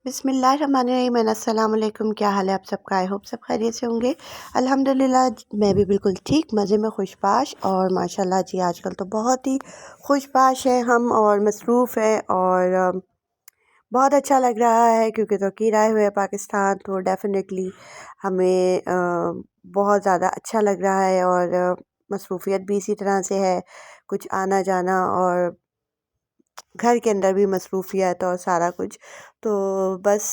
बिस्मिल्लाहिर्रहमानिर्रहीम अस्सलाम वालेकुम। क्या हाल है आप सबका? आई होप सब खैरियत से होंगे। अल्हम्दुलिल्लाह मैं भी बिल्कुल ठीक, मज़े में, खुशबाश और माशाल्लाह जी आजकल तो बहुत ही खुशबाश है हम और मसरूफ़ हैं और बहुत अच्छा लग रहा है क्योंकि तौकीर आए हुए हैं पाकिस्तान, तो डेफ़िनेटली हमें बहुत ज़्यादा अच्छा लग रहा है और मसरूफ़ियत भी इसी तरह से है, कुछ आना जाना और घर के अंदर भी मसरूफ़ियत और सारा कुछ। तो बस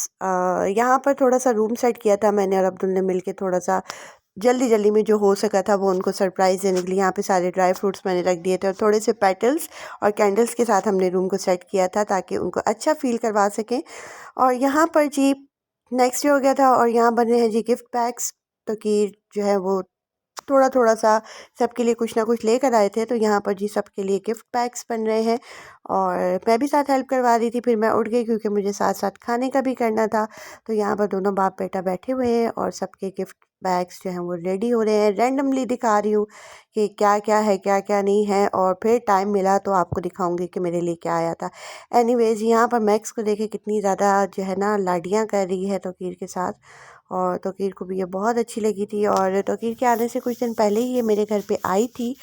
यहाँ पर थोड़ा-सा रूम सेट किया था मैंने और अब्दुल ने मिल के, थोड़ा-सा जल्दी-जल्दी में जो हो सका था वो उनको सरप्राइज़ देने के लिए यहाँ पे सारे ड्राई फ्रूट्स मैंने रख दिए थे और थोड़े से पेटल्स और कैंडल्स के साथ हमने रूम को सेट किया था ताकि उनको अच्छा फ़ील करवा सकें। और यहाँ पर जी नेक्स्ट डे हो गया था और यहाँ बन रहे हैं जी गिफ्ट पैक्स, तो कि जो है वो थोड़ा-थोड़ा सा सबके लिए कुछ ना कुछ लेकर आए थे, तो यहाँ पर जी सबके लिए गिफ्ट पैक्स बन रहे हैं और मैं भी साथ हेल्प करवा रही थी। फिर मैं उठ गई क्योंकि मुझे साथ-साथ खाने का भी करना था। तो यहाँ पर दोनों बाप-बेटा बैठे हुए हैं और सबके गिफ्ट बैग्स जो हैं वो रेडी हो रहे हैं। रैंडमली दिखा रही हूँ कि क्या-क्या है, क्या-क्या नहीं है और फिर टाइम मिला तो आपको दिखाऊँगी कि मेरे लिए क्या आया था। एनीवेज़ यहाँ पर मैक्स को देखें कितनी ज़्यादा जो है ना लाडियाँ कर रही है तौकीर के साथ और तौकीर को भी ये बहुत अच्छी लगी थी। और तौकीर के आने से कुछ दिन पहले ही ये मेरे घर पे आई थी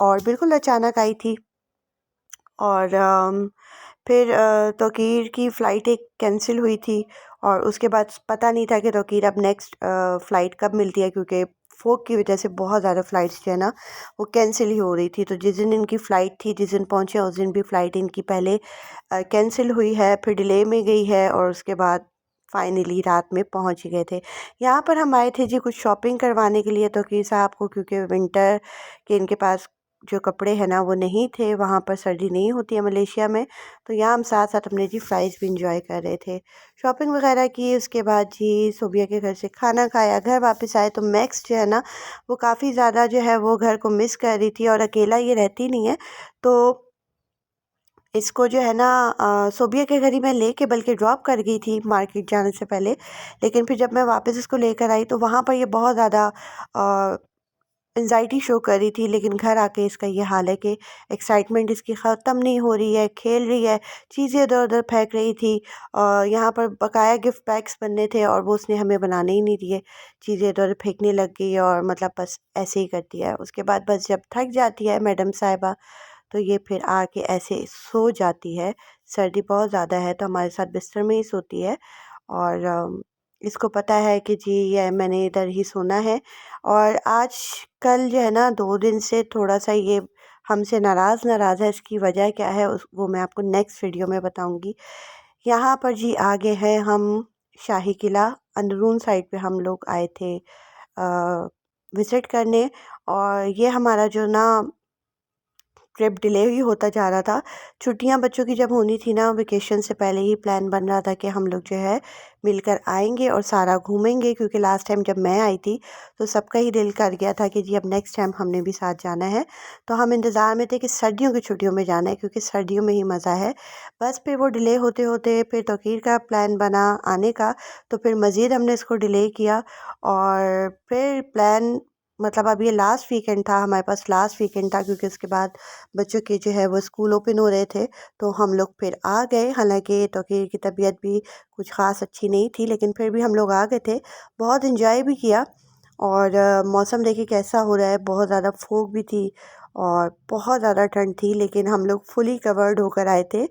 और बिल्कुल अचानक आई थी और फिर तौकीर की फ़्लाइट एक कैंसिल हुई थी और उसके बाद पता नहीं था कि तौकीर अब नेक्स्ट फ़्लाइट कब मिलती है क्योंकि फ़ॉग की वजह से बहुत ज़्यादा फ़्लाइट्स जो है ना वो कैंसिल ही हो रही थी। तो जिस दिन इनकी फ़्लाइट थी, जिस दिन पहुँचे उस दिन भी फ़्लाइट इनकी पहले कैंसिल हुई है, फिर डिले में गई है और उसके बाद फाइनली रात में पहुँच ही गए थे। यहाँ पर हम आए थे जी कुछ शॉपिंग करवाने के लिए तौकीर साहब को, क्योंकि विंटर के इनके पास जो कपड़े हैं ना वो नहीं थे, वहाँ पर सर्दी नहीं होती है मलेशिया में। तो यहाँ हम साथ-साथ अपने जी फ्लाइट्स भी एंजॉय कर रहे थे। शॉपिंग वगैरह की, उसके बाद जी सोबिया के घर से खाना खाया, घर वापस आए तो मैक्स जो है ना वो काफ़ी ज़्यादा जो है वो घर को मिस कर रही थी और अकेला ये रहती नहीं है। तो इसको जो है ना सोबिया के घर ही मैं लेके बल्कि ड्रॉप कर गई थी मार्केट जाने से पहले। लेकिन फिर जब मैं वापस इसको लेकर आई तो वहाँ पर ये बहुत ज़्यादा एंग्ज़ायटी शो कर रही थी, लेकिन घर आके इसका ये हाल है कि एक्साइटमेंट इसकी ख़त्म नहीं हो रही है, खेल रही है, चीज़ें इधर-उधर फेंक रही थी। यहाँ पर बकाया गिफ्ट पैक्स बनने थे और वो उसने हमें बनाने ही नहीं दिए, चीज़ें इधर फेंकने लग गई और मतलब बस ऐसे ही करती है। उसके बाद बस जब थक जाती है मैडम साहिबा तो ये फिर आके ऐसे सो जाती है। सर्दी बहुत ज़्यादा है तो हमारे साथ बिस्तर में ही सोती है और इसको पता है कि जी ये मैंने इधर ही सोना है। और आज कल जो है ना 2 दिन से थोड़ा-सा ये हमसे नाराज़ है, इसकी वजह क्या है उस वो मैं आपको नेक्स्ट वीडियो में बताऊँगी। यहाँ पर जी आ गए हैं हम शाही किला, अंदरून साइड पे हम लोग आए थे विज़िट करने। और ये हमारा जो ना ट्रिप डिले ही होता जा रहा था। छुट्टियां बच्चों की जब होनी थी ना, वेकेशन से पहले ही प्लान बन रहा था कि हम लोग जो है मिलकर आएंगे और सारा घूमेंगे, क्योंकि लास्ट टाइम जब मैं आई थी तो सबका ही दिल कर गया था कि जी अब नेक्स्ट टाइम हमने भी साथ जाना है। तो हम इंतज़ार में थे कि सर्दियों की छुट्टियों में जाना है क्योंकि सर्दियों में ही मज़ा है। बस फिर वो डिले होते होते फिर तौकीर का प्लान बना आने का, तो फिर मज़ीद हमने इसको डिले किया और फिर प्लान मतलब अब ये लास्ट वीकेंड था हमारे पास, लास्ट वीकेंड था क्योंकि उसके बाद बच्चों के जो है वो स्कूल ओपन हो रहे थे। तो हम लोग फिर आ गए, हालांकि तौकीर की तबीयत भी कुछ ख़ास अच्छी नहीं थी लेकिन फिर भी हम लोग आ गए थे। बहुत इंजॉय भी किया और मौसम देखिए कैसा हो रहा है, बहुत ज़्यादा फोग भी थी और बहुत ज़्यादा ठंड थी, लेकिन हम लोग फुली कवर्ड होकर आए थे,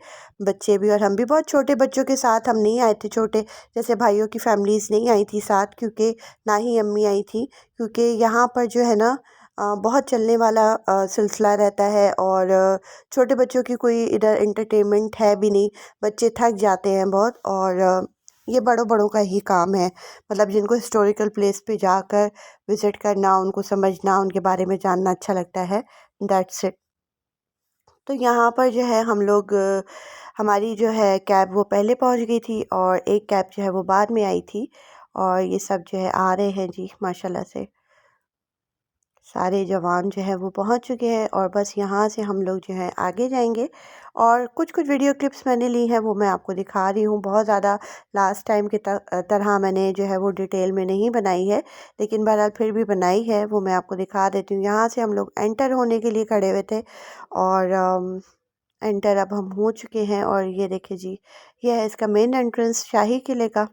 बच्चे भी और हम भी। बहुत छोटे बच्चों के साथ हम नहीं आए थे, छोटे जैसे भाइयों की फैमिलीज़ नहीं आई थी साथ, क्योंकि ना ही अम्मी आई थी, क्योंकि यहाँ पर जो है ना बहुत चलने वाला सिलसिला रहता है और छोटे बच्चों की कोई इधर एंटरटेनमेंट है भी नहीं, बच्चे थक जाते हैं बहुत। और ये बड़ों बड़ों का ही काम है, मतलब जिनको हिस्टोरिकल प्लेस पे जाकर विज़िट करना, उनको समझना, उनके बारे में जानना अच्छा लगता है, दैट्स इट। तो यहाँ पर जो है हम लोग हमारी जो है कैब वो पहले पहुँच गई थी और एक कैब जो है वो बाद में आई थी और ये सब जो है आ रहे हैं जी माशाल्लाह से। सारे जवान जो है वो पहुंच चुके हैं और बस यहाँ से हम लोग जो है आगे जाएंगे। और कुछ कुछ वीडियो क्लिप्स मैंने ली हैं वो मैं आपको दिखा रही हूँ, बहुत ज़्यादा लास्ट टाइम की तरह मैंने जो है वो डिटेल में नहीं बनाई है, लेकिन बहरहाल फिर भी बनाई है, वो मैं आपको दिखा देती हूँ। यहाँ से हम लोग एंटर होने के लिए खड़े हुए थे और एंटर अब हम हो चुके हैं और ये देखिए जी, ये है इसका मेन एंट्रेंस शाही किले का।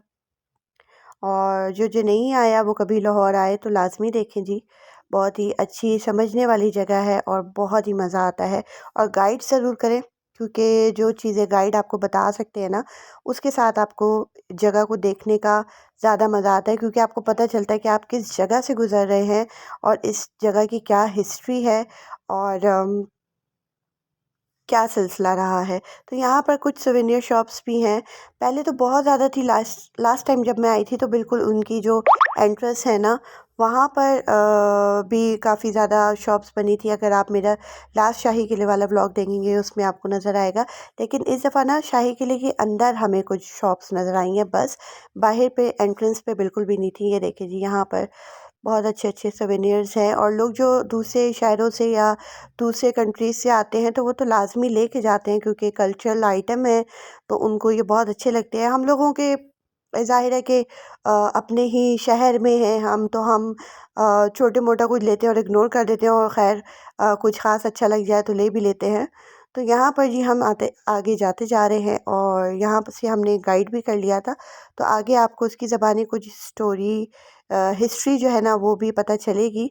और जो नहीं आया वो कभी लाहौर आए तो लाज़मी देखें जी। बहुत ही अच्छी समझने वाली जगह है और बहुत ही मज़ा आता है। और गाइड ज़रूर करें, क्योंकि जो चीज़ें गाइड आपको बता सकते हैं ना, उसके साथ आपको जगह को देखने का ज़्यादा मज़ा आता है, क्योंकि आपको पता चलता है कि आप किस जगह से गुज़र रहे हैं और इस जगह की क्या हिस्ट्री है और क्या सिलसिला रहा है। तो यहाँ पर कुछ सोवेनियर शॉप्स भी हैं। पहले तो बहुत ज़्यादा थी, लास्ट लास्ट टाइम जब मैं आई थी तो बिल्कुल उनकी जो एंट्रेंस है ना, वहाँ पर भी काफ़ी ज़्यादा शॉप्स बनी थी। अगर आप मेरा लास्ट शाही किले वाला व्लॉग देखेंगे उसमें आपको नज़र आएगा। लेकिन इस दफ़ा ना शाही किले के अंदर हमें कुछ शॉप्स नज़र आई हैं, बस बाहर पे एंट्रेंस पे बिल्कुल भी नहीं थी। ये देखिए जी, यहाँ पर बहुत अच्छे अच्छे सोवेनियर्स हैं और लोग जो दूसरे शहरों से या दूसरे कंट्रीज़ से आते हैं तो वो तो लाज़मी लेके जाते हैं, क्योंकि कल्चरल आइटम है तो उनको ये बहुत अच्छे लगते हैं। हम लोगों के ज़ाहिर है कि अपने ही शहर में हैं हम, तो हम छोटे मोटा कुछ लेते हैं और इग्नोर कर देते हैं, और ख़ैर कुछ ख़ास अच्छा लग जाए तो ले भी लेते हैं। तो यहाँ पर जी हम आगे जाते जा रहे हैं और यहाँ पर से हमने गाइड भी कर लिया था, तो आगे आपको उसकी ज़बानी कुछ स्टोरी हिस्ट्री जो है ना वो भी पता चलेगी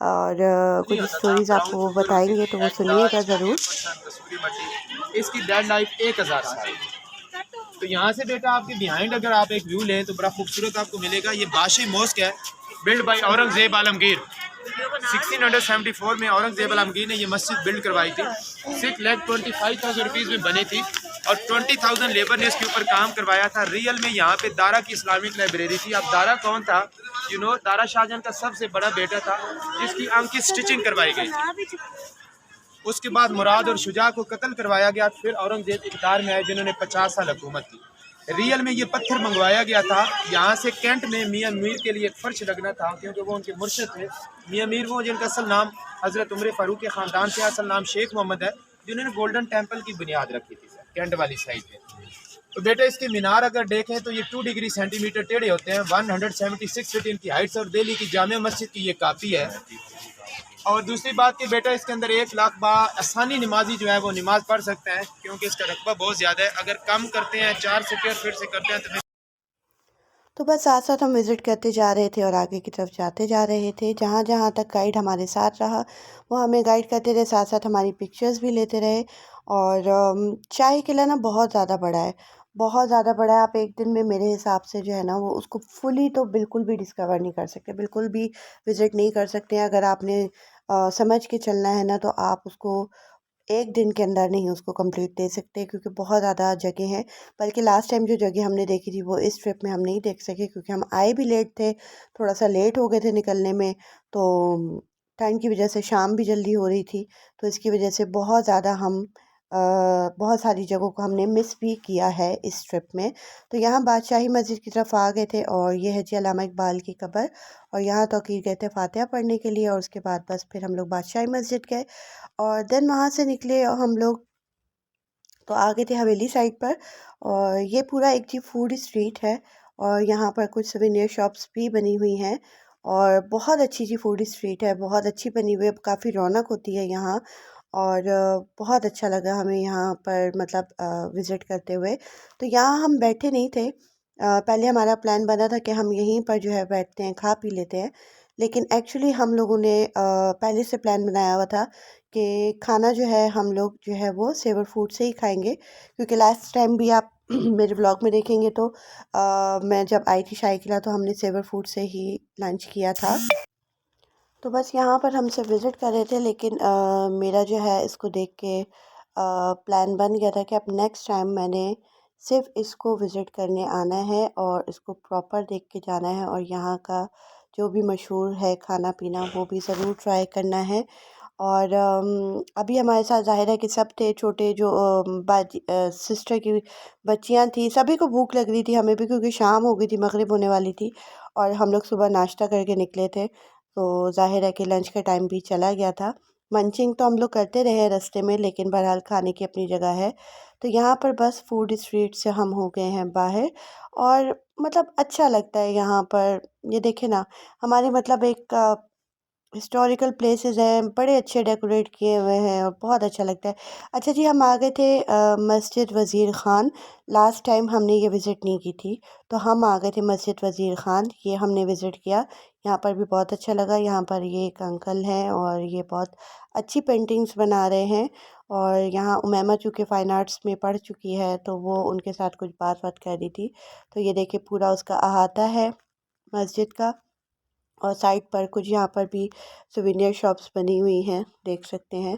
और नहीं कुछ होता था, स्टोरीज़ ब्राउन आपको वो शुगर होती बताएंगे, थी, तो वो एंड सुनिएगा दाल ज़रूर। 98% कसूरी मेथी। इसकी डेड लाइफ 1000 साल। तो यहाँ से बेटा आपके बिहाइंड अगर आप एक व्यू लें तो बड़ा खूबसूरत आपको मिलेगा। ये बादशाही मॉस्क है, बिल्ड बाय औरंगजेब आलमगीर। 1674 में औरंगजेब आलमगीर ने ये मस्जिद बिल्ड करवाई थी। 6,25,000 रुपीज़ में बनी थी और 20,000 लेबर ने इसके ऊपर काम करवाया था। रियल में यहाँ पे दारा की इस्लामिक लाइब्रेरी थी। अब दारा कौन था? दारा शाहजहां का सबसे बड़ा बेटा था जिसकी आंख की स्टिचिंग करवाई गई थी। उसके बाद मुराद और शुजा को कत्ल करवाया गया। फिर औरंगजेब इक़्तिदार में आए जिन्होंने 50 साल हुकूमत की। रियल में ये पत्थर मंगवाया गया था यहाँ से कैंट में। मियाँ मीर के लिए एक फर्श लगना था क्योंकि वो उनके मुर्शिद थे। मियाँ मीर वो जिनका असल नाम हज़रत उमर फारूक के ख़ानदान से असल नाम शेख मोहम्मद है, जिन्होंने गोल्डन टेम्पल की बुनियाद रखी थी कैंट वाली साइड पे। तो बेटा इसके मीनार अगर देखें तो ये 2 डिग्री सेंटीमीटर टेढ़े होते हैं। 176 फीट इनकी हाइट्स और दिल्ली की जामे मस्जिद की ये कापी है। और दूसरी बात कि बेटा इसके अंदर 1 लाख आसानी नमाजी जो है वो नमाज पढ़ सकते हैं, क्योंकि इसका रकबा बहुत ज़्यादा है। अगर कम करते हैं 4 स्क्वायर फीट से करते हैं तो तो बस साथ साथ हम विज़िट करते जा रहे थे और आगे की तरफ जाते जा रहे थे। जहाँ जहाँ तक गाइड हमारे साथ रहा वो हमें गाइड करते रहे, साथ साथ हमारी पिक्चर्स भी लेते रहे। और शाही किला ना बहुत ज़्यादा बड़ा है, बहुत ज़्यादा बड़ा है। आप एक दिन में मेरे हिसाब से जो है ना वो उसको फुली तो बिल्कुल भी डिस्कवर नहीं कर सकते, बिल्कुल भी विज़िट नहीं कर सकते हैं। अगर आपने समझ के चलना है ना तो आप उसको एक दिन के अंदर नहीं उसको कंप्लीट दे सकते, क्योंकि बहुत ज़्यादा जगह हैं। बल्कि लास्ट टाइम जो जगह हमने देखी थी वो इस ट्रिप में हम नहीं देख सके, क्योंकि हम आए भी लेट थे, थोड़ा सा लेट हो गए थे निकलने में। तो टाइम की वजह से शाम भी जल्दी हो रही थी, तो इसकी वजह से बहुत ज़्यादा हम बहुत सारी जगहों को हमने मिस भी किया है इस ट्रिप में। तो यहाँ बादशाही मस्जिद की तरफ आ गए थे और ये है जी अल्लामा इकबाल की कब्र। और यहाँ तौकीर गए थे फातिहा पढ़ने के लिए और उसके बाद बस फिर हम लोग बादशाही मस्जिद गए और देन वहाँ से निकले और हम लोग तो आ गए थे हवेली साइड पर। और ये पूरा एक जी फूड स्ट्रीट है और यहाँ पर कुछ सुवेनियर शॉप्स भी बनी हुई हैं और बहुत अच्छी जी फूड स्ट्रीट है, बहुत अच्छी बनी हुई है, काफ़ी रौनक होती है यहाँ। और बहुत अच्छा लगा हमें यहाँ पर, मतलब विज़िट करते हुए। तो यहाँ हम बैठे नहीं थे, पहले हमारा प्लान बना था कि हम यहीं पर जो है बैठते हैं, खा पी लेते हैं। लेकिन एक्चुअली हम लोगों ने पहले से प्लान बनाया हुआ था कि खाना जो है हम लोग जो है वो सेवर फूड से ही खाएंगे, क्योंकि लास्ट टाइम भी आप मेरे ब्लॉग में देखेंगे तो मैं जब आई थी शाही किला तो हमने सेवर फूड से ही लंच किया था। तो बस यहाँ पर हम सब विज़िट कर रहे थे, लेकिन मेरा जो है इसको देख के प्लान बन गया था कि अब नेक्स्ट टाइम मैंने सिर्फ इसको विज़िट करने आना है और इसको प्रॉपर देख के जाना है और यहाँ का जो भी मशहूर है खाना पीना वो भी ज़रूर ट्राई करना है। और अभी हमारे साथ ज़ाहिर है कि सब थे, छोटे जो बाजी सिस्टर की बच्चियां थी, सभी को भूख लग रही थी, हमें भी, क्योंकि शाम हो गई थी, मगरिब होने वाली थी और हम लोग सुबह नाश्ता करके निकले थे। तो ज़ाहिर है कि लंच का टाइम भी चला गया था। मंचिंग तो हम लोग करते रहे रास्ते में, लेकिन बहरहाल खाने की अपनी जगह है। तो यहाँ पर बस फूड स्ट्रीट से हम हो गए हैं बाहर और मतलब अच्छा लगता है यहाँ पर। ये देखे ना, हमारे मतलब एक हिस्टोरिकल प्लेसेस हैं, बड़े अच्छे डेकोरेट किए हुए हैं और बहुत अच्छा लगता है। अच्छा जी, हम आ गए थे मस्जिद वज़ीर ख़ान। लास्ट टाइम हमने ये विज़िट नहीं की थी, तो हम आ गए थे मस्जिद वज़ीर ख़ान, ये हमने विज़िट किया। यहाँ पर भी बहुत अच्छा लगा। यहाँ पर ये एक अंकल हैं और ये बहुत अच्छी पेंटिंग्स बना रहे हैं। और यहाँ उमैमा चूँकि फ़ाइन आर्ट्स में पढ़ चुकी है, तो वो उनके साथ कुछ बात कर रही थी। तो ये देखिए पूरा उसका अहाता है मस्जिद का। और साइड पर कुछ यहाँ पर भी सुवेनियर शॉप्स बनी हुई हैं, देख सकते हैं।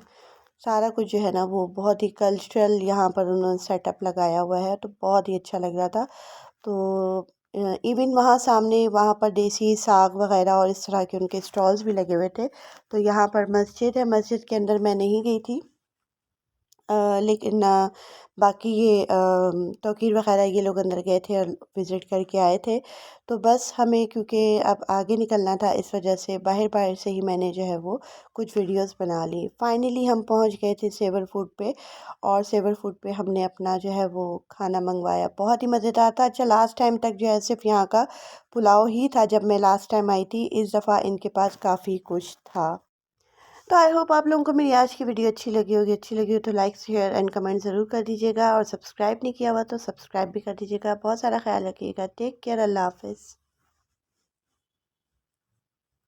सारा कुछ जो है ना वो बहुत ही कल्चरल यहाँ पर उन्होंने सेटअप लगाया हुआ है, तो बहुत ही अच्छा लग रहा था। तो इवन वहाँ सामने वहाँ पर देसी साग वगैरह और इस तरह के उनके स्टॉल्स भी लगे हुए थे। तो यहाँ पर मस्जिद है, मस्जिद के अंदर मैं नहीं गई थी। लेकिन बाकी ये तौकीर वग़ैरह ये लोग अंदर गए थे और विज़िट करके आए थे। तो बस हमें क्योंकि अब आगे निकलना था, इस वजह से बाहर से ही मैंने जो है वो कुछ वीडियोस बना ली। फाइनली हम पहुंच गए थे सेवर फूड पे, और सेवर फूड पे हमने अपना जो है वो खाना मंगवाया। बहुत ही मज़ेदार था। अच्छा, लास्ट टाइम तक जो है सिर्फ यहाँ का पुलाव ही था जब मैं लास्ट टाइम आई थी। इस दफ़ा इनके पास काफ़ी कुछ था। तो आई होप आप लोगों को मेरी आज की वीडियो अच्छी लगी होगी। अच्छी लगी हो तो लाइक शेयर एंड कमेंट ज़रूर कर दीजिएगा, और सब्सक्राइब नहीं किया हुआ तो सब्सक्राइब भी कर दीजिएगा। बहुत सारा ख्याल रखिएगा। Take care. अल्लाह हाफ़िज़।